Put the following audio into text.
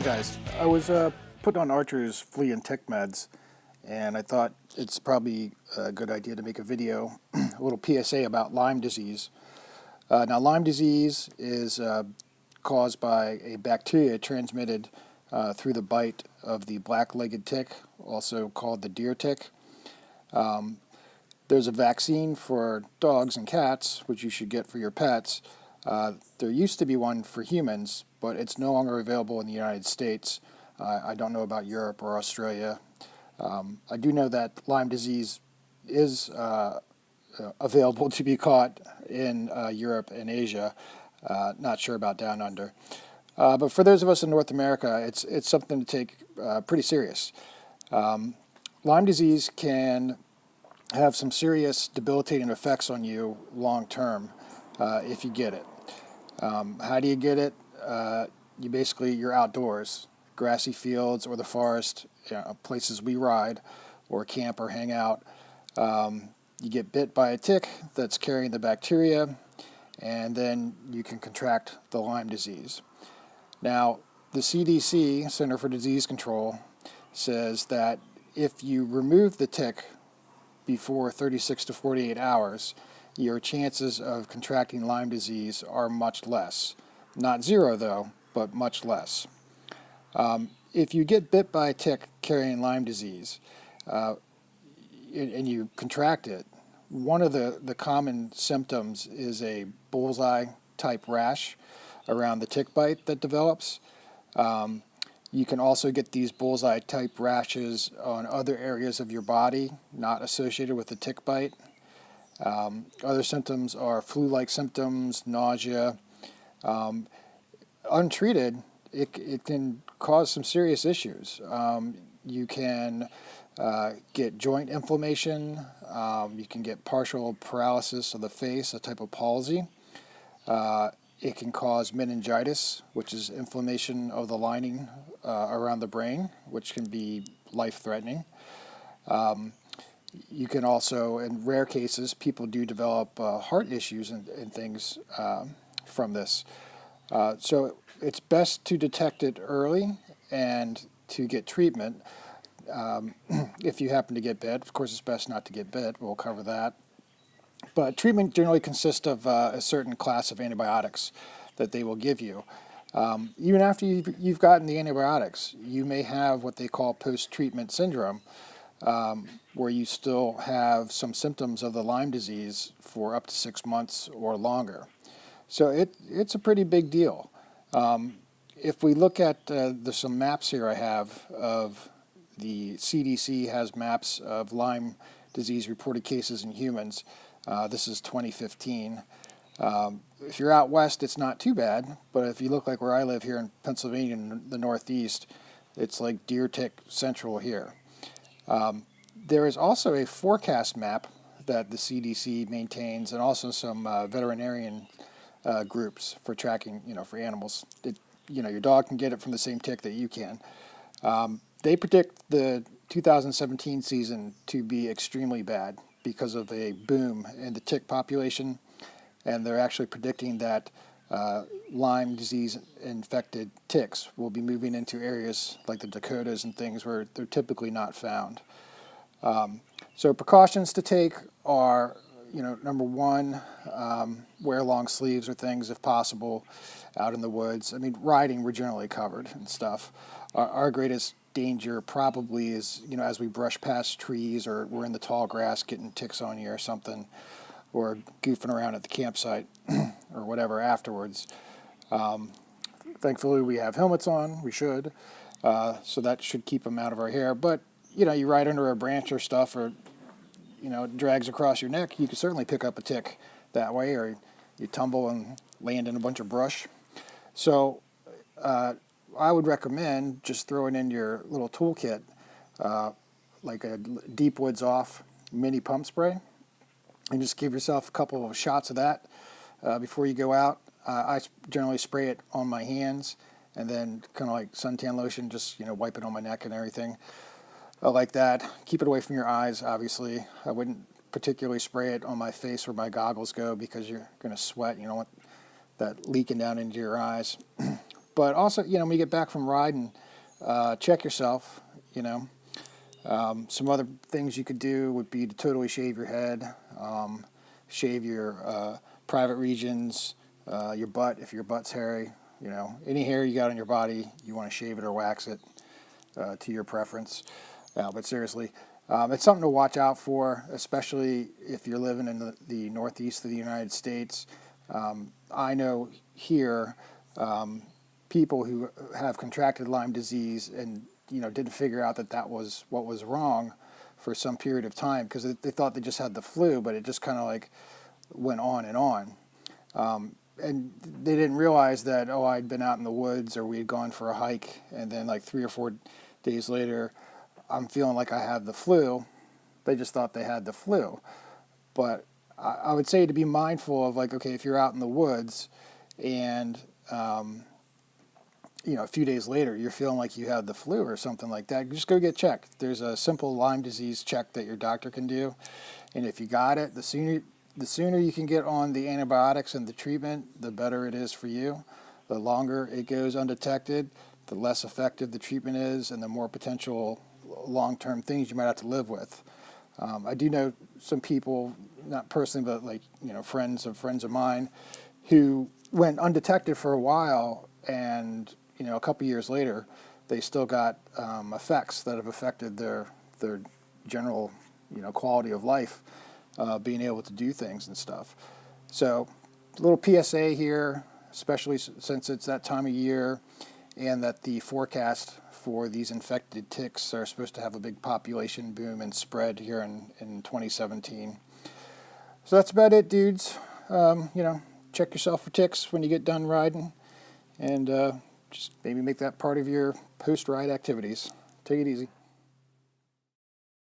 guys, I was put on Archer's flea and tick meds, and I thought it's probably a good idea to make a video, a little PSA about Lyme disease. Now, Lyme disease is caused by a bacteria transmitted through the bite of the black-legged tick, also called the deer tick. There's a vaccine for dogs and cats, which you should get for your pets. There used to be one for humans, but it's no longer available in the United States. I don't know about Europe or Australia. I do know that Lyme disease is available to be caught in Europe and Asia. Not sure about down under. But for those of us in North America, it's something to take pretty serious. Lyme disease can have some serious debilitating effects on you long term if you get it. How do you get it? You're outdoors, grassy fields or the forest, places we ride or camp or hang out. You get bit by a tick that's carrying the bacteria, and then you can contract the Lyme disease. Now, the CDC, Center for Disease Control, says that if you remove the tick before 36 to 48 hours, your chances of contracting Lyme disease are much less. Not zero, though, but much less. If you get bit by a tick carrying Lyme disease and you contract it, one of the common symptoms is a bullseye-type rash around the tick bite that develops. You can also get these bullseye-type rashes on other areas of your body not associated with the tick bite. Other symptoms are flu-like symptoms, nausea. Untreated, it can cause some serious issues. You can get joint inflammation. You can get partial paralysis of the face, a type of palsy. It can cause meningitis, which is inflammation of the lining around the brain, which can be life-threatening. You can also, in rare cases, people do develop heart issues and things from this. So it's best to detect it early and to get treatment if you happen to get bit. Of course, it's best not to get bit. We'll cover that. But treatment generally consists of a certain class of antibiotics that they will give you. Even after you've gotten the antibiotics, you may have what they call post-treatment syndrome, where you still have some symptoms of the Lyme disease for up to 6 months or longer. So it's a pretty big deal. If we look at there's some maps here I have of the CDC has maps of Lyme disease reported cases in humans. This is 2015. If you're out west, it's not too bad, but if you look like where I live here in Pennsylvania in the Northeast, it's like deer tick central here. There is also a forecast map that the CDC maintains, and also some veterinarian groups for tracking, for animals. Your dog can get it from the same tick that you can. They predict the 2017 season to be extremely bad because of a boom in the tick population, and they're actually predicting that Lyme disease-infected ticks will be moving into areas like the Dakotas and things where they're typically not found. So precautions to take are, number one, wear long sleeves or things if possible out in the woods. I mean, riding, we're generally covered and stuff. Our greatest danger probably is, as we brush past trees or we're in the tall grass getting ticks on you or something, or goofing around at the campsite or whatever afterwards. Thankfully, we have helmets on. We should. So that should keep them out of our hair. But, you ride under a branch or stuff, or, it drags across your neck, you can certainly pick up a tick that way, or you tumble and land in a bunch of brush. So I would recommend just throwing in your little toolkit, like a Deep Woods Off mini pump spray, and just give yourself a couple of shots of that before you go out. I generally spray it on my hands, and then kind of like suntan lotion, just wipe it on my neck and everything. Like that. Keep it away from your eyes, obviously. I wouldn't particularly spray it on my face where my goggles go, because you're going to sweat. You don't want that leaking down into your eyes. But also, when you get back from riding, check yourself. Some other things you could do would be to totally shave your head, shave your private regions, your butt if your butt's hairy. Any hair you got on your body, you want to shave it or wax it, to your preference. But seriously, it's something to watch out for, especially if you're living in the northeast of the United States. I know here people who have contracted Lyme disease and didn't figure out that was what was wrong for some period of time, because they thought they just had the flu, but it just kind of like went on and on. And they didn't realize that, I'd been out in the woods or we had gone for a hike, and then like 3 or 4 days later, I'm feeling like I have the flu. They just thought they had the flu. But I would say to be mindful of, like, okay, if you're out in the woods and, a few days later you're feeling like you have the flu or something like that, just go get checked. There's a simple Lyme disease check that your doctor can do. And if you got it, the sooner you can get on the antibiotics and the treatment, the better it is for you. The longer it goes undetected, the less effective the treatment is, and the more potential long-term things you might have to live with. I do know some people, not personally, but like, friends of mine, who went undetected for a while, and a couple years later, they still got effects that have affected their general quality of life, being able to do things and stuff. So, a little PSA here, especially since it's that time of year, and that the forecast for these infected ticks are supposed to have a big population boom and spread here in 2017. So that's about it, dudes. Check yourself for ticks when you get done riding, and just maybe make that part of your post-ride activities. Take it easy.